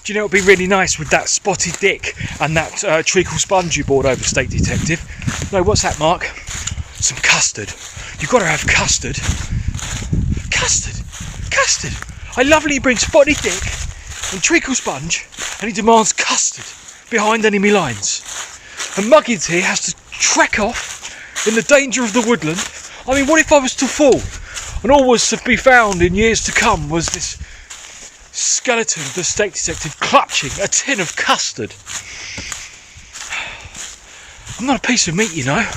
Do you know what would be really nice with that spotted dick and that treacle sponge you brought over, Steak Detective? No, what's that, Mark? Some custard. You've got to have custard. Custard. Custard. I love it. He brings spotted dick and treacle sponge and he demands custard behind enemy lines. And Muggins here has to trek off in the danger of the woodland. I mean, what if I was to fall and all was to be found in years to come was this skeleton of the Steak Detective clutching a tin of custard? I'm not a piece of meat, you know.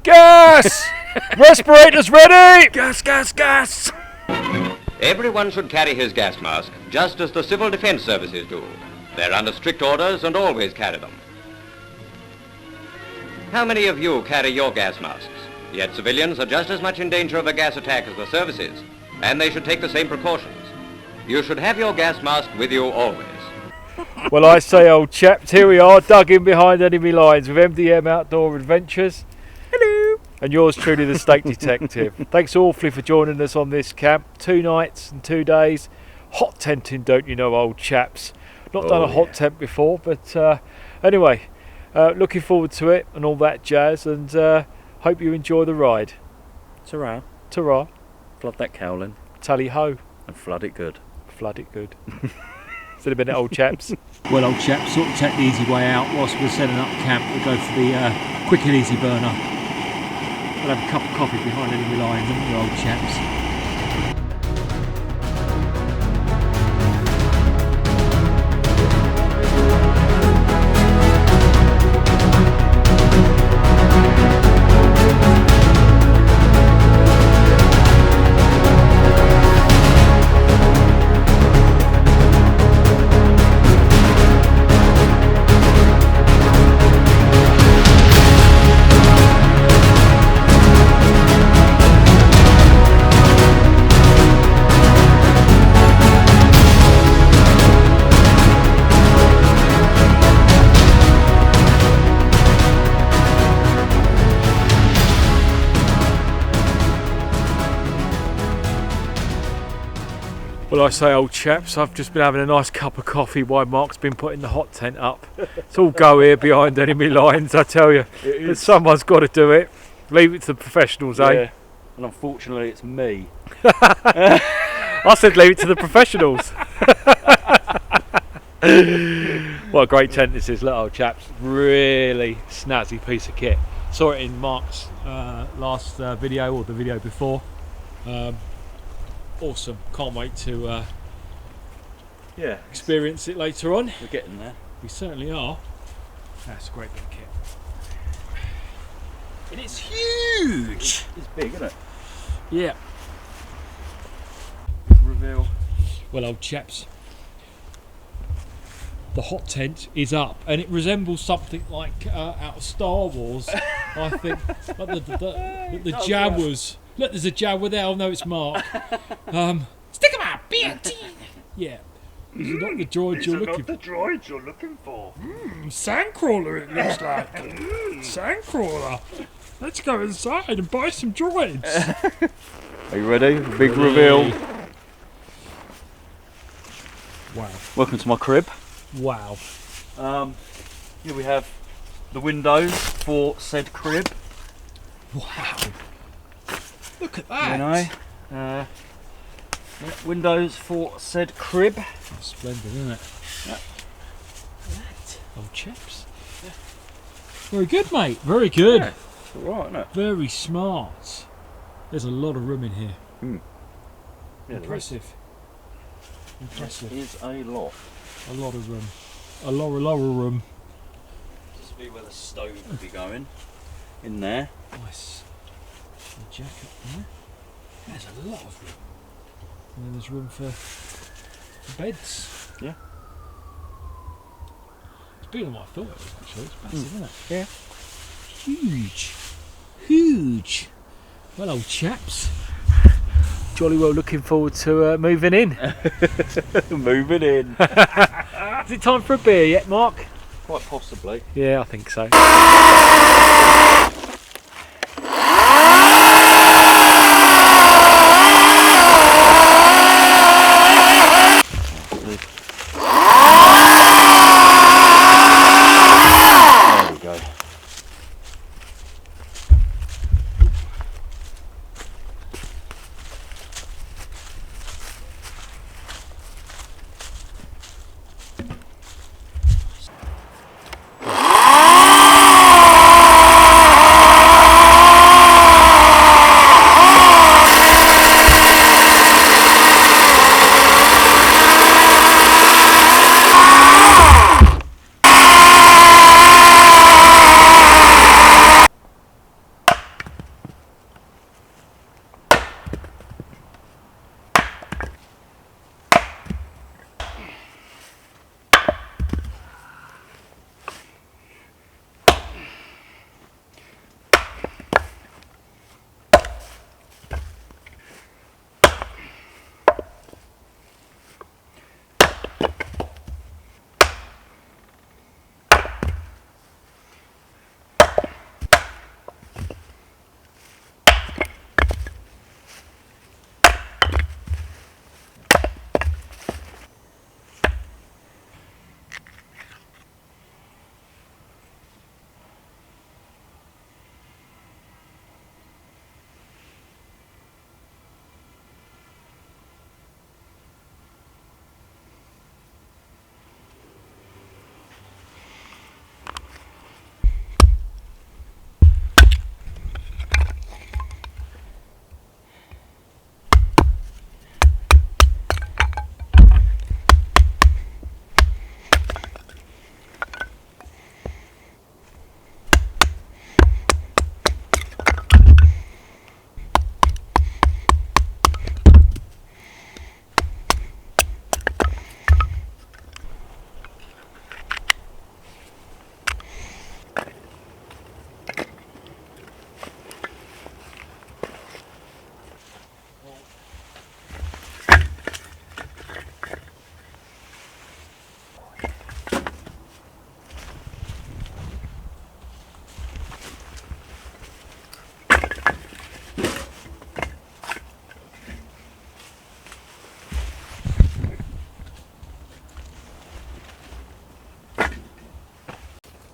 Gas! Respirators ready! Gas, gas, gas! Everyone should carry his gas mask, just as the Civil Defence Services do. They're under strict orders and always carry them. How many of you carry your gas masks? Yet civilians are just as much in danger of a gas attack as the services, and they should take the same precautions. You should have your gas mask with you always. Well, I say, old chaps, here we are, dug in behind enemy lines with MDM Outdoor Adventures. Hello! And yours truly, the Steak Detective. Thanks awfully for joining us on this camp. 2 nights and 2 days. Hot tenting, don't you know, old chaps. Not done a hot tent before, but anyway, looking forward to it and all that jazz, and hope you enjoy the ride. Ta-ra. Ta-ra. Flood that cowlin. Tally-ho. And flood it good. Flood it good. See you in a minute, old chaps. Well, old chaps, sort of take the easy way out whilst we're setting up camp. We'll go for the quick and easy burner. We'll have a cup of coffee behind enemy lines, haven't we, old chaps? Well, I say, old chaps, I've just been having a nice cup of coffee while Mark's been putting the hot tent up. It's all go here behind enemy lines, I tell you. But someone's got to do it. Leave it to the professionals, eh? And unfortunately, it's me. I said leave it to the professionals. What a great tent this is, look, old chaps. Really snazzy piece of kit. Saw it in Mark's last video, or the video before. Awesome, can't wait to experience it later on. We're getting there. We certainly are. That's a great big kit. And it's huge! It's big, isn't it? Yeah. Reveal. Well, old chaps, the hot tent is up, and it resembles something like out of Star Wars. I think like the Jawas. Look, there's a Jawa there. Oh no, it's Mark. Stick 'em out, BT. Yeah. These are not the droids you're looking for. Not the droids you're looking for. Sandcrawler, it looks like. Sandcrawler. Let's go inside and buy some droids. Are you ready? Big reveal. Wow. Welcome to my crib. Wow. Here we have the windows for said crib. Wow. Look at that. You know, windows for said crib. Splendid, isn't it? Yeah. That. Old chaps. Yeah. Very good, mate. Very good. Yeah, it's alright, isn't it? Very smart. There's a lot of room in here. Yeah, Impressive. Impressive. There is a lot. A lot of room. A lot of room. This will be where the stove will be going. In there. Nice. The jack up there. There's a lot of room. And then there's room for beds. Yeah. It's bigger than what I thought it was actually. It's massive, isn't it? Yeah. Huge. Huge. Well, old chaps. Jolly well looking forward to moving in. Moving in. Is it time for a beer yet, Mark? Quite possibly. Yeah, I think so. There we go.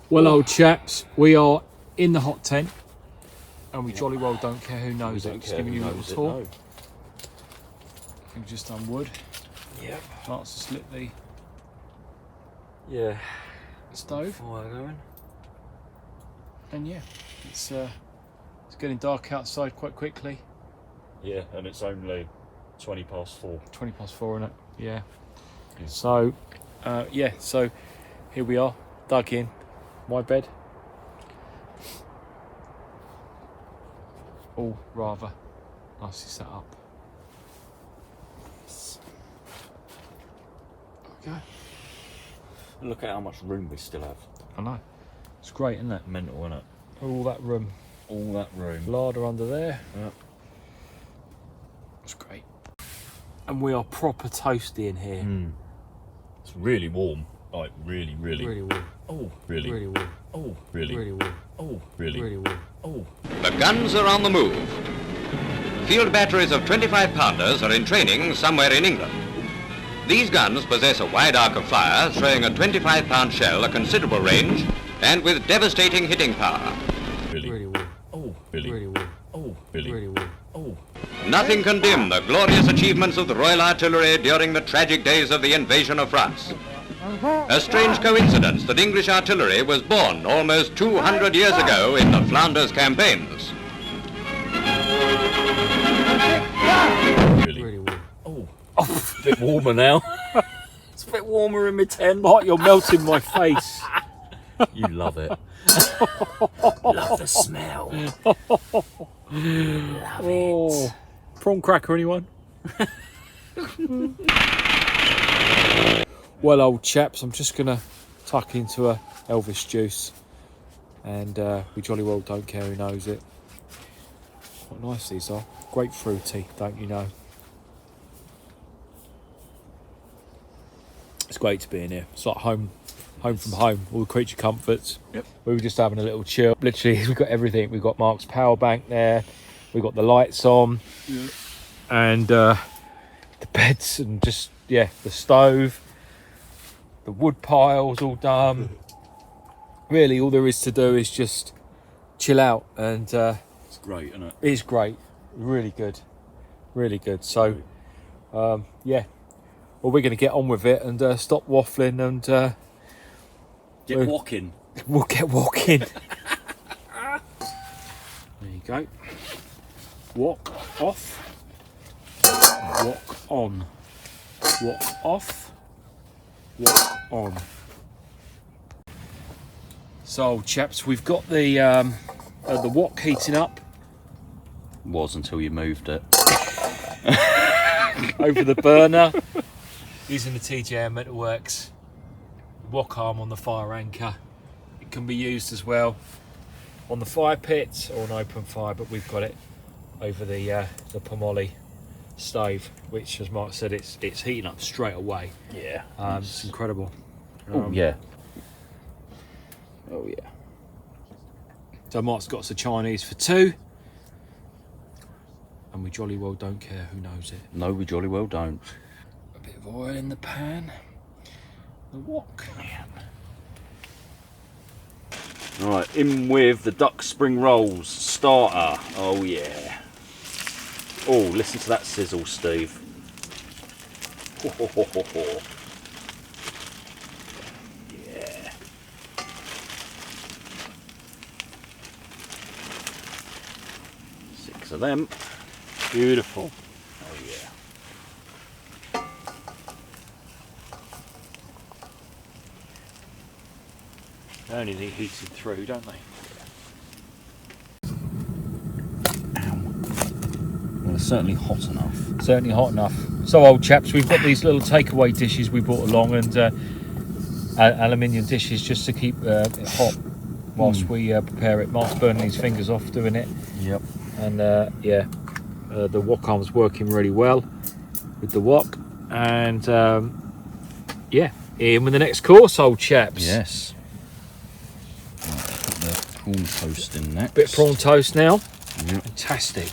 Well, old chaps, we are in the hot tent, and we jolly well don't care who knows it. Just giving you a little tour. We've just done wood. Yep. Starts to slip the Yeah. stove, Fire going. and yeah, it's getting dark outside quite quickly. Yeah, and it's only 20 past 4. 20 past 4, isn't it? Yeah. So, yeah. So here we are, dug in. My bed. All rather nicely set up. Okay. Look at how much room we still have. I know. It's great, isn't it? Mental, isn't it? All that room. All that room. Larder under there. Yep. It's great. And we are proper toasty in here. It's really warm. Like, really, really. Really warm. Oh, really? Really warm. Oh, really? Really warm. Oh, really? Really warm. Oh. The guns are on the move. Field batteries of 25-pounders are in training somewhere in England. These guns possess a wide arc of fire, throwing a 25-pound shell a considerable range and with devastating hitting power. Really? Really warm. Oh, really? Really warm. Oh, really? Really warm. Oh. Nothing can dim the glorious achievements of the Royal Artillery during the tragic days of the invasion of France. A strange coincidence that English artillery was born almost 200 years ago in the Flanders campaigns. bit warmer now. It's a bit warmer in my tent. Mark, you're melting my face. You love it. Love the smell. Love it. Prawn cracker, anyone? Well, old chaps, I'm just gonna tuck into a Elvis juice, and we jolly well don't care who knows it. What nice these are. Grapefruity, don't you know? It's great to be in here. It's like home from home. All the creature comforts. Yep. We were just having a little chill. Literally, we've got everything. We've got Mark's power bank there. We've got the lights on. Yeah. And the beds and just, yeah, the stove. The wood piles all done. Really, all there is to do is just chill out. And It's great, isn't it? it is great. Really good. Really good. So, yeah. Well, we're going to get on with it and stop waffling and Get walking. we'll get walking. There you go. Walk off. Walk on. Walk off. Walk on. So, chaps, we've got the wok heating up Was until you moved it. over the burner using the TJM Metalworks wok arm on the fire anchor. It can be used as well on the fire pit or an open fire, but we've got it over the Pomoly stove, which, as Mark said, it's heating up straight away. Yeah. It's incredible. Oh yeah. Oh yeah. So Mark's got us a Chinese for 2, and we jolly well don't care who knows it. No, we jolly well don't. A bit of oil in the pan. The wok. Right, in with the duck spring rolls starter. Oh yeah. Oh, listen to that sizzle, Steve. Ho, ho, ho, ho, ho. Yeah. Six of them. Beautiful. Oh yeah. They only need heated through, don't they? Well, it's certainly hot enough. Certainly hot enough. So, old chaps, we've got these little takeaway dishes we brought along, and aluminium dishes just to keep it hot whilst we prepare it. Mark's burning his fingers off doing it, Yep. and yeah, the wok arm's working really well with the wok, and yeah, in with the next course, old chaps. Yes. Right, put the prawn toast in next. Bit of prawn toast now. Yep. Fantastic.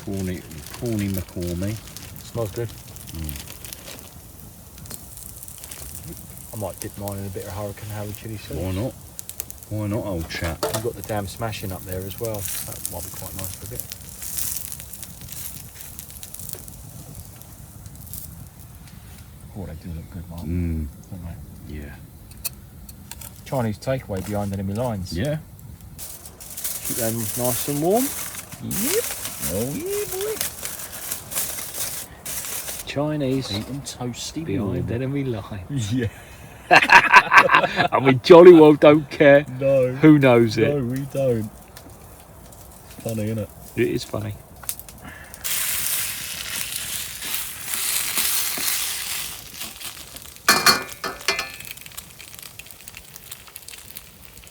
Prawny McCormy. Smells good. I might dip mine in a bit of Hurricane Harry chili sauce. Why not? Why not, old chap? You've got the damn smashing up there as well. That might be quite nice for a bit. Oh, they do look good, Mark. Don't they? Yeah. Chinese takeaway behind enemy lines. Yeah. Keep them nice and warm. Yep. Oh yeah, boy. Chinese Eat them toasty behind warm. enemy lines. Yeah. I mean, jolly well don't care. No. Who knows it? No, we don't. Funny, isn't it? It is funny.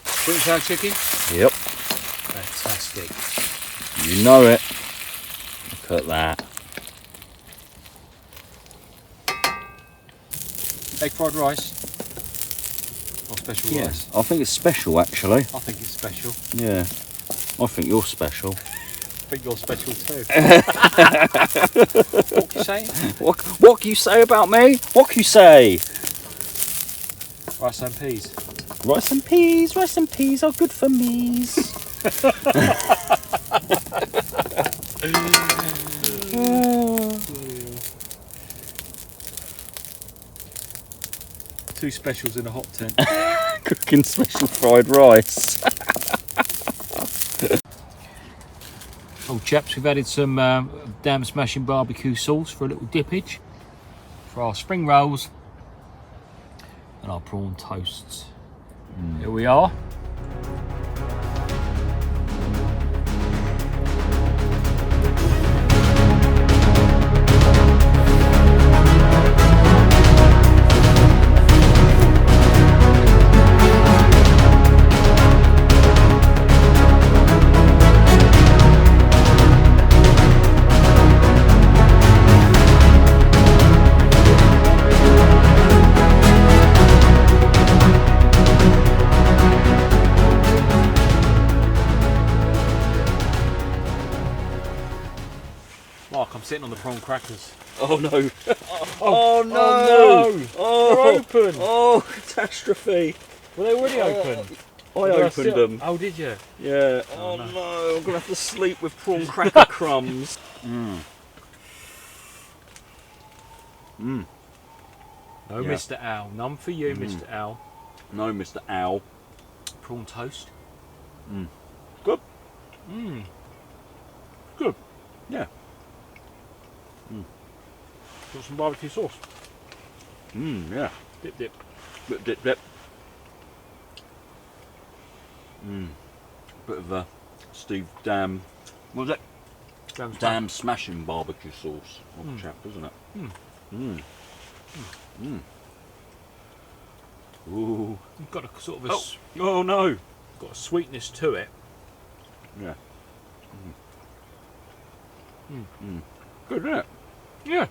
Spring sour chicken? Yep. Fantastic. You know it. Look at that. Egg fried rice? Or special rice? I think it's special, actually. I think it's special. Yeah. I think you're special. I think you're special too. What can you say? What can you say about me? What can you say? Rice and peas. Rice and peas are good for me's. 2 specials in a hot tent. Cooking special fried rice. Old chaps, we've added some damn smashing barbecue sauce for a little dippage for our spring rolls and our prawn toasts. Here we are. Mark, I'm sitting on the prawn crackers. Oh no. Oh no. no! Oh, They're open! oh, catastrophe. Were they already open? I opened them. Oh, did you? Yeah. Oh, Oh, no. no. I'm going to have to sleep with prawn cracker crumbs. No, Yeah. Mr. Owl. None for you, Mr. Owl. No, Mr. Owl. Prawn toast. Good. Good. Yeah. Got some barbecue sauce. Yeah. Dip, dip. Dip, dip, dip. Bit of Steve Dam. What was it? Damn smashing barbecue sauce. Old chap, isn't it? Ooh. You've got a sort of a Oh no. got a sweetness to it. Yeah. Good, isn't it? Yeah.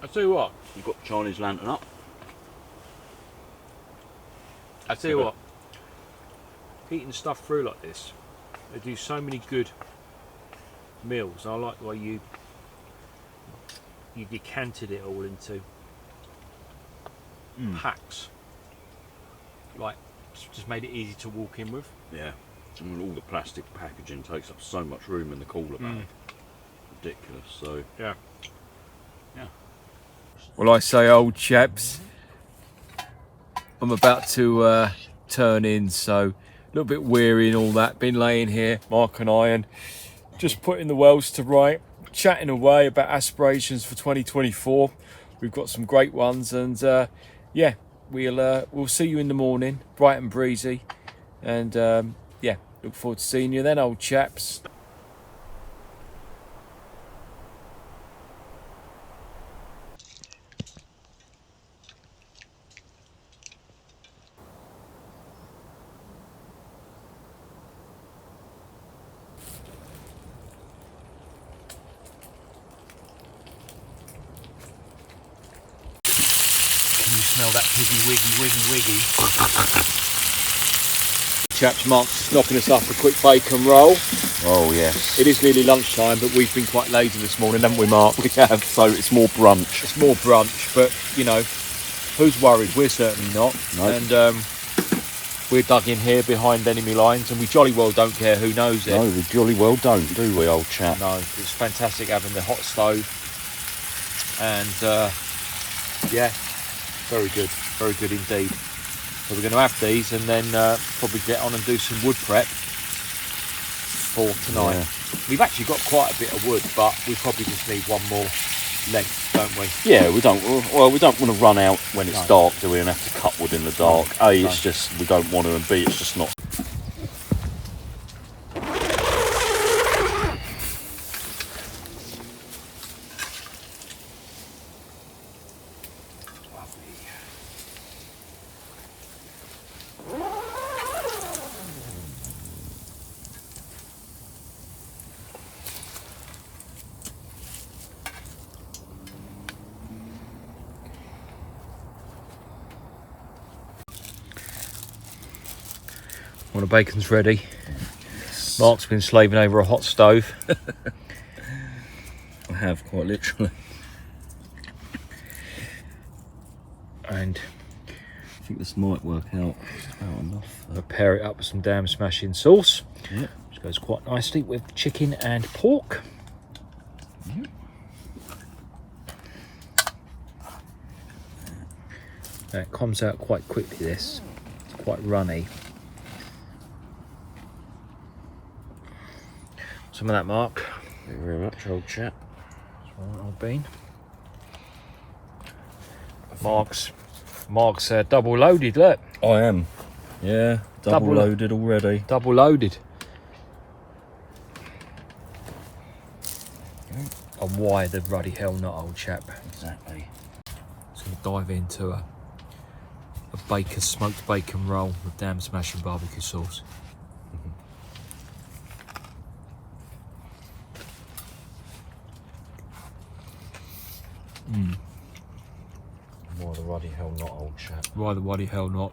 I tell you what. You've got Chinese lantern up. I tell you what. Eating stuff through like this, they do so many good meals. I like the way you decanted it all into packs. Like, just made it easy to walk in with. Yeah. And all the plastic packaging takes up so much room in the cooler bag. Ridiculous. So Yeah. yeah. Well, I say, old chaps, I'm about to turn in, so a little bit weary and all that. Been laying here, Mark and I, and just putting the wells to right, chatting away about aspirations for 2024. We've got some great ones, and yeah, we'll see you in the morning, bright and breezy, and yeah, look forward to seeing you then, old chaps. Smell that piggy wiggy. Chaps, Mark's knocking us up a quick bacon roll. Oh yes. It is nearly lunchtime, but we've been quite lazy this morning, haven't we, Mark? We have, so it's more brunch. It's more brunch, but you know, who's worried? We're certainly not. No. And we're dug in here behind enemy lines, and we jolly well don't care who knows it. No, we jolly well don't, do we, old chap? No, it's fantastic having the hot stove, and yeah, very good indeed. So we're going to have these and then probably get on and do some wood prep for tonight. Yeah. We've actually got quite a bit of wood, but we probably just need one more length, don't we? Yeah, we don't. Well, we don't want to run out when it's dark, do we? And have to cut wood in the dark. No. It's just we don't want to, and B, it's just not. Well, the bacon's ready. Yes. Mark's been slaving over a hot stove. I have, quite literally. And I think this might work out. It's about enough. I'll pair it up with some damn smashing sauce. Yep. Which goes quite nicely with chicken and pork. Yep. It comes out quite quickly, this. It's quite runny. Some of that, Mark. Thank you very much, old chap. That's all right, old bean. Mark's double loaded, look. I am. Yeah, double loaded already. Double loaded. And why the ruddy hell not, old chap? Exactly. Just gonna dive into a smoked bacon roll with damn smashing barbecue sauce. Why the ruddy hell not, old chap? Why the ruddy hell not?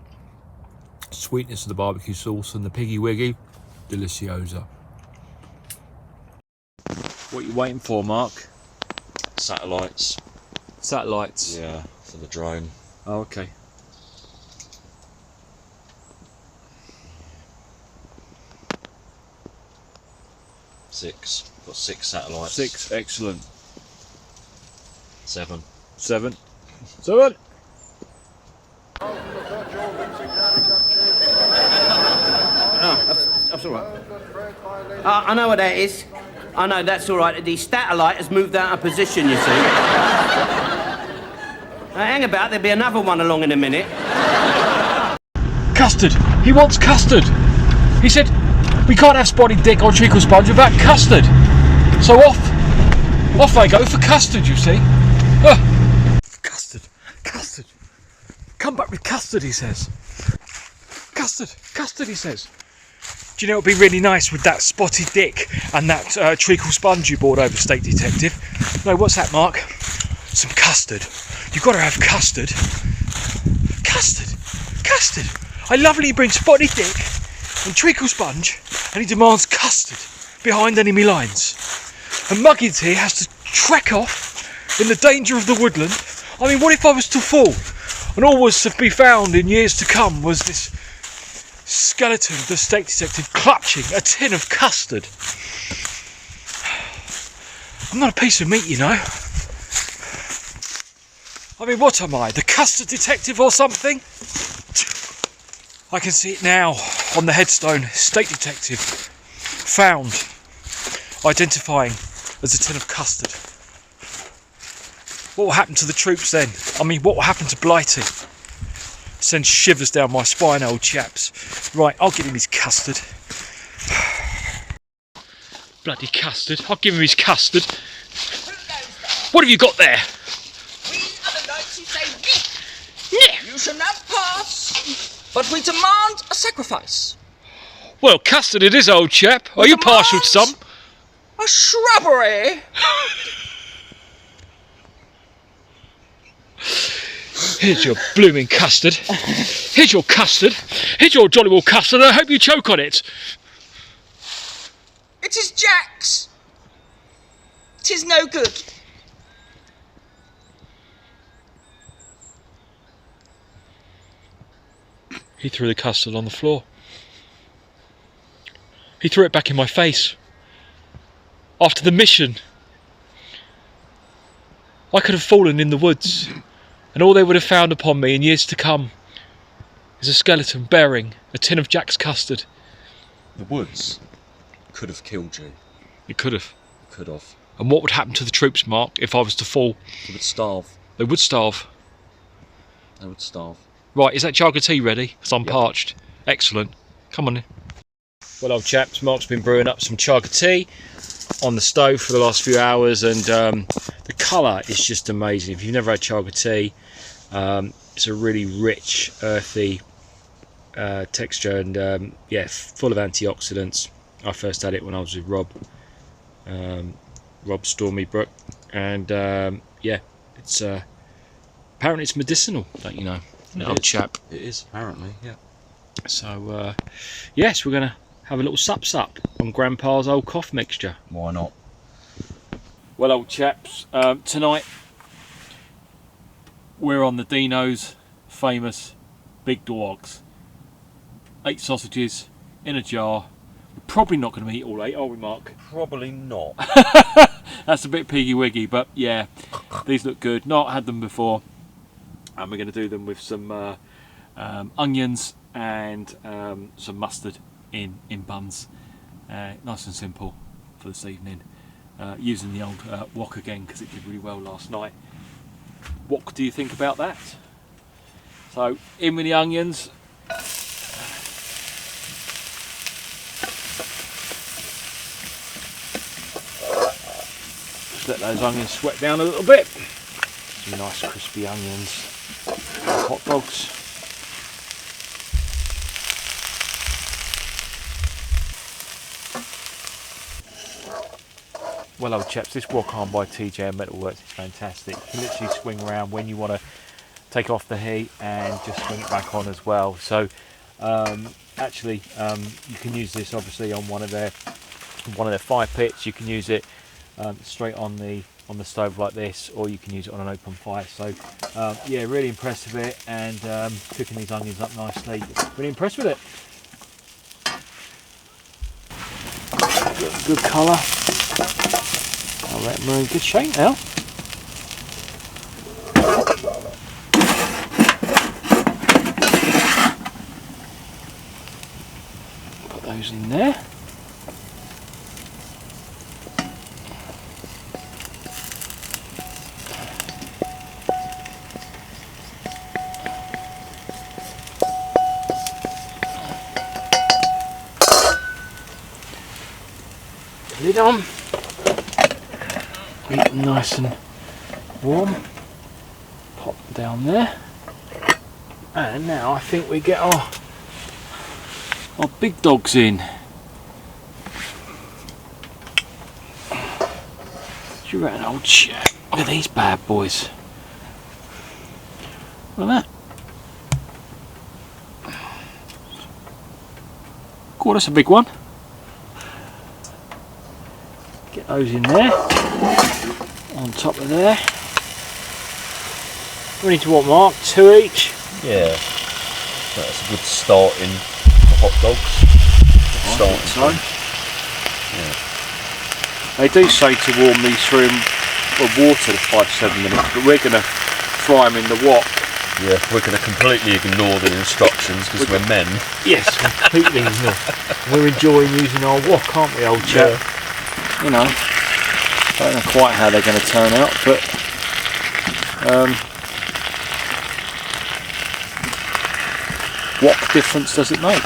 Sweetness of the barbecue sauce and the piggy wiggy, deliciosa. What are you waiting for, Mark? Satellites. Satellites. Yeah, for the drone. Oh, okay. Six. Got 6 satellites. 6, excellent. 7. 7. That's all right. I know what that is. I know, that's all right. The satellite has moved out of position, you see. Hang about, there'll be another one along in a minute. Custard! He wants custard! He said, we can't have spotted dick or treacle sponge without custard! So off I go for custard, you see. Custard! Come back with custard, he says. Custard, he says. Do you know what would be really nice with that spotted dick and that treacle sponge you bought over, Steak Detective? No, what's that, Mark? Some custard. You've got to have custard. Custard! I love it, he brings spotted dick and treacle sponge and he demands custard behind enemy lines. And Muggins here has to trek off in the danger of the woodland. I mean, what if I was to fall and all was to be found in years to come was this skeleton of the Steak Detective clutching a tin of custard? I'm not a piece of meat, you know. I mean, what am I, the custard detective or something? I can see it now on the headstone. Steak Detective found, identifying as a tin of custard. What will happen to the troops then? I mean, what will happen to Blighty? Sends shivers down my spine, old chaps. Right, I'll give him his custard. Bloody custard. I'll give him his custard. What have you got there? We are the knights who say, yeah. You shall not pass, but we demand a sacrifice. Well, custard it is, old chap. Are you partial to some? A shrubbery. Here's your blooming custard. Here's your custard. Here's your jolly well custard. I hope you choke on it. It is Jack's. 'Tis no good. He threw the custard on the floor. He threw it back in my face. After the mission, I could have fallen in the woods, and all they would have found upon me in years to come is a skeleton bearing a tin of Jack's custard. The woods could have killed you. It could have. Could have. And what would happen to the troops, Mark, if I was to fall? They would starve. They would starve. They would starve. Right, is that jug of tea ready? Because I'm parched. Excellent. Come on in. Well, old chaps, Mark's been brewing up some chaga tea on the stove for the last few hours, and the colour is just amazing. If you've never had chaga tea, it's a really rich, earthy texture, and yeah, full of antioxidants. I first had it when I was with Rob Stormybrook, and yeah, it's apparently it's medicinal, don't you know? Old chap. It is, apparently, yeah. So yes, we're gonna have a little sup on Grandpa's old cough mixture. Why not? Well, old chaps, tonight we're on the Dino's famous big dogs. 8 sausages in a jar. We're probably not going to eat all 8, are we, Mark? Probably not. That's a bit piggy wiggy, but yeah, these look good. Not had them before. and we're going to do them with some onions and some mustard in buns. Nice and simple for this evening. Using the old wok again because it did really well last night. What do you think about that? So in with the onions. Just let those onions sweat down a little bit. Some nice crispy onions. Hot dogs. Well, old chaps, this wok arm by TJ Metalworks is fantastic. You can literally swing around when you want to take off the heat and just swing it back on as well. So actually you can use this obviously on one of their fire pits. You can use it straight on the stove like this, or you can use it on an open fire. So yeah, really impressed with it, and cooking these onions up nicely. Really impressed with it. Good colour. I reckon we're in good shape now. Put those in there. Lid on. Keep them nice and warm. Pop them down there. And now I think we get our big dogs in. Do you reckon, old chap? Look at these bad boys. Look at that. God, that's a big one. Get those in there. On top of there. We need to what, Mark? 2 each? Yeah, that's a good starting for hot dogs. Starting. Yeah. They do say to warm these through water for 5-7 minutes, but we're going to fry them in the wok. Yeah, we're going to completely ignore the instructions because we're men. Yes, completely ignore. We're enjoying using our wok, aren't we, old chap? Yeah. You know, I don't know quite how they're going to turn out, but what difference does it make?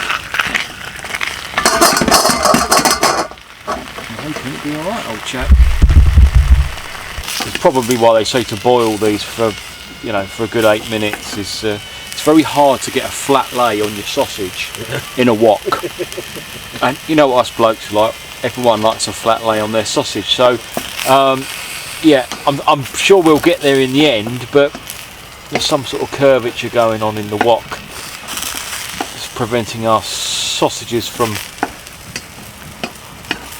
I'm hoping it'll be alright, old chap. It's probably why they say to boil these for, you know, for a good 8 minutes. Is it's very hard to get a flat lay on your sausage in a wok. And you know what us blokes like. Everyone likes a flat lay on their sausage, so yeah, I'm sure we'll get there in the end, but there's some sort of curvature going on in the wok. It's preventing our sausages from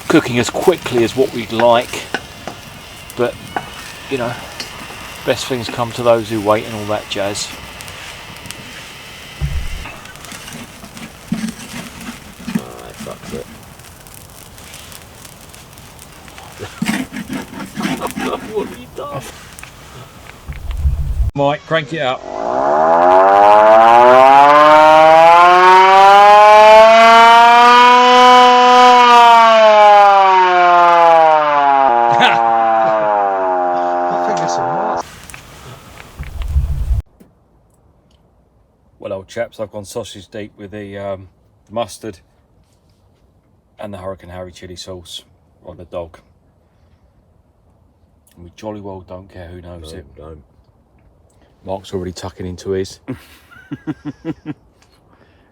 cooking as quickly as what we'd like, but you know, best things come to those who wait and all that jazz. That's it. What have you done? Mike, crank it up. Well, old chaps, I've gone sausage deep with the mustard and the Hurricane Harry chili sauce on the dog. And we jolly well don't care who knows it. Don't. Mark's already tucking into his.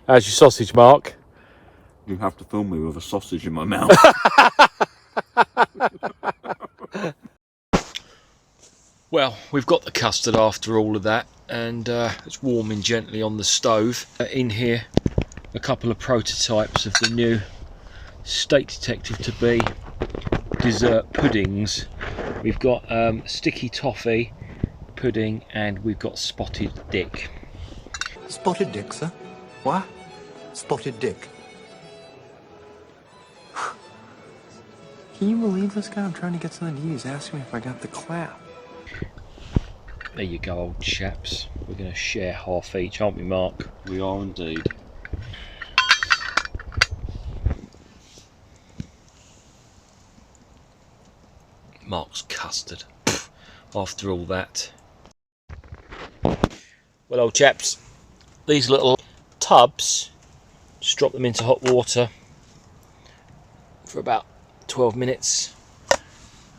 How's your sausage, Mark? You have to film me with a sausage in my mouth. Well, we've got the custard after all of that, and it's warming gently on the stove. In here, a couple of prototypes of the new Steak Detective to be dessert puddings. We've got sticky toffee pudding, and we've got spotted dick. Spotted dick, sir? What? Spotted dick. Can you believe this guy? I'm trying to get something to use. Ask me if I got the clap. There you go, old chaps. We're going to share half each, aren't we, Mark? We are indeed. Mark's custard. After all that. Well, old chaps, these little tubs, just drop them into hot water for about 12 minutes,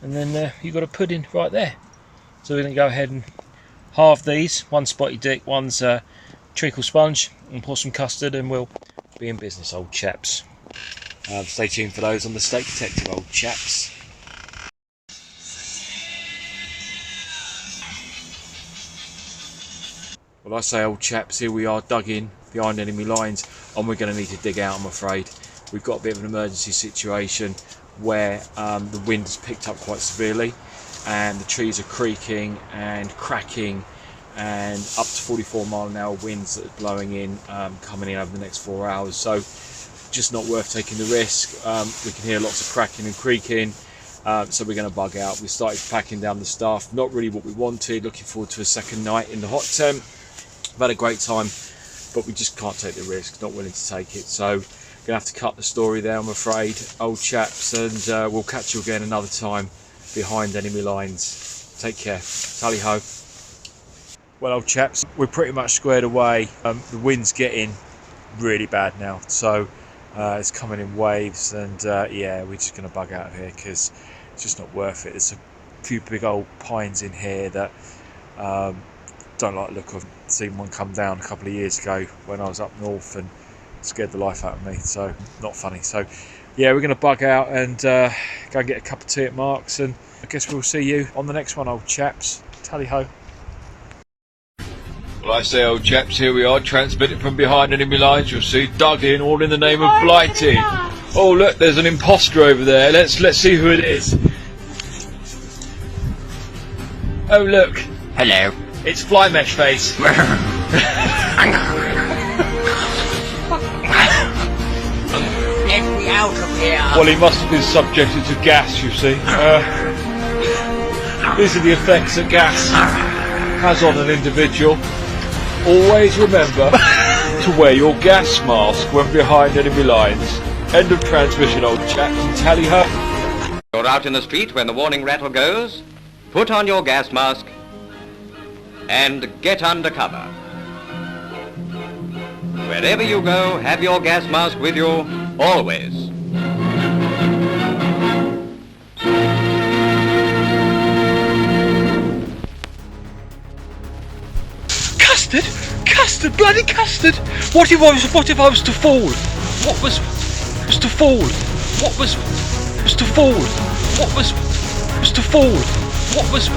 and then you've got a pudding right there. So we're going to go ahead and halve these. One's spotty dick, one's treacle sponge, and pour some custard, and we'll be in business, old chaps. Stay tuned for those on the Steak Detective, old chaps. Well, I say, old chaps, here we are dug in behind enemy lines, and we're going to need to dig out, I'm afraid. We've got a bit of an emergency situation where the wind has picked up quite severely, and the trees are creaking and cracking, and up to 44-mile-an-hour winds that are blowing in, coming in over the next 4 hours. So just not worth taking the risk. We can hear lots of cracking and creaking, so we're going to bug out. We started packing down the stuff, not really what we wanted. Looking forward to a second night in the hot tent. I've had a great time, but we just can't take the risk, not willing to take it. So gonna have to cut the story there, I'm afraid, old chaps, and we'll catch you again another time behind enemy lines. Take care. Tally ho. Well, old chaps, we're pretty much squared away. The wind's getting really bad now, so it's coming in waves, and yeah, we're just gonna bug out of here because it's just not worth it. There's a few big old pines in here that don't like the look of. Seen one come down a couple of years ago when I was up north and scared the life out of me, so not funny. So yeah, we're going to bug out and go and get a cup of tea at Mark's, and I guess we'll see you on the next one, old chaps. Tally ho. Well, I say, old chaps, here we are, transmitting from behind enemy lines. You'll see, dug in, all in the name of Blighty. Oh look, there's an imposter over there. Let's see who it is. Oh look. Hello. It's Fly Mesh Face. Get me out of here. Well, he must have been subjected to gas, you see. These are the effects that gas has on an individual. Always remember to wear your gas mask when behind enemy lines. End of transmission, old chap. Tally ho. You're out in the street when the warning rattle goes. Put on your gas mask and get under cover. Wherever you go, have your gas mask with you, always. Custard? Custard? Bloody custard! What if I was to fall? What was to fall? What was to fall? What was to fall? What was